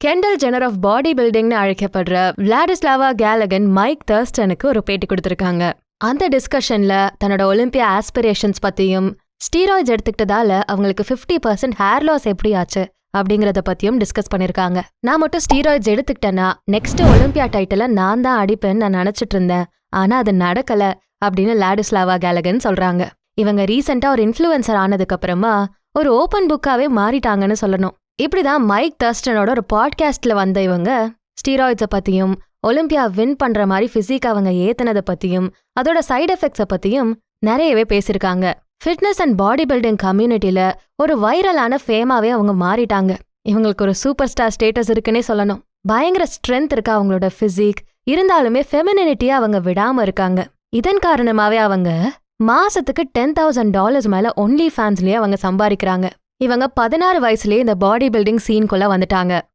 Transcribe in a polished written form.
Kendall Jenner of body பில்டிங்னு அழைக்கப்படுற Vladislava Galagan Mike தர்ஸ்டனுக்கு ஒரு பேட்டி கொடுத்திருக்காங்க. அந்த டிஸ்கஷன்ல தன்னோட ஒலிம்பியா ஆஸ்பிரேஷன்ஸ் பத்தியும் ஸ்டீராய்ட்ஸ் எடுத்துக்கிட்டதால அவங்களுக்கு 50% ஹேர் லாஸ் எப்படி ஆச்சு அப்படிங்கறத பத்தியும் டிஸ்கஸ் பண்ணிருக்காங்க. நான் மட்டும் ஸ்டீராய்ட்ஸ் எடுத்துக்கிட்டேன்னா நெக்ஸ்ட் ஒலிம்பியா டைட்டில நான் தான் அடிப்பேன்னு நான் நினைச்சிட்டு இருந்தேன். ஆனா அது நடக்கல அப்படின்னு விளாடிஸ்லாவா கேலகன் சொல்றாங்க. இவங்க ரீசெண்டா ஒரு இன்ஃப்ளூயன்சர் ஆனதுக்கு அப்புறமா ஒரு ஓபன் புக்காவே மாறிட்டாங்கன்னு சொல்லணும். இப்படிதான் மைக் தர்ஸ்டனோட ஒரு பாட்காஸ்ட்ல வந்த இவங்க ஸ்டீராய்ட்ஸை பத்தியும் ஒலிம்பியா வின் பண்ற மாதிரி பிசிக் அவங்க ஏத்தனதை பத்தியும் அதோட சைடு எஃபெக்ட்ஸை பத்தியும் நிறையவே பேசிருக்காங்க. ஃபிட்னஸ் அண்ட் பாடி பில்டிங் கம்யூனிட்டில ஒரு வைரலான ஃபேமாவே அவங்க மாறிட்டாங்க. இவங்களுக்கு ஒரு சூப்பர் ஸ்டார் ஸ்டேட்டஸ் இருக்குன்னே சொல்லணும். பயங்கர ஸ்ட்ரென்த் இருக்கு அவங்களோட பிசிக், இருந்தாலுமே ஃபெமினிட்டியா அவங்க விடாம இருக்காங்க. இதன் காரணமாவே அவங்க மாசத்துக்கு $10,000 மேல ஒன்லி ஃபேன்ஸ்லயே அவங்க சம்பாதிக்கிறாங்க. இவங்க 16 வயசுலயே இந்த பாடி பில்டிங் சீன்குள்ள வந்துட்டாங்க.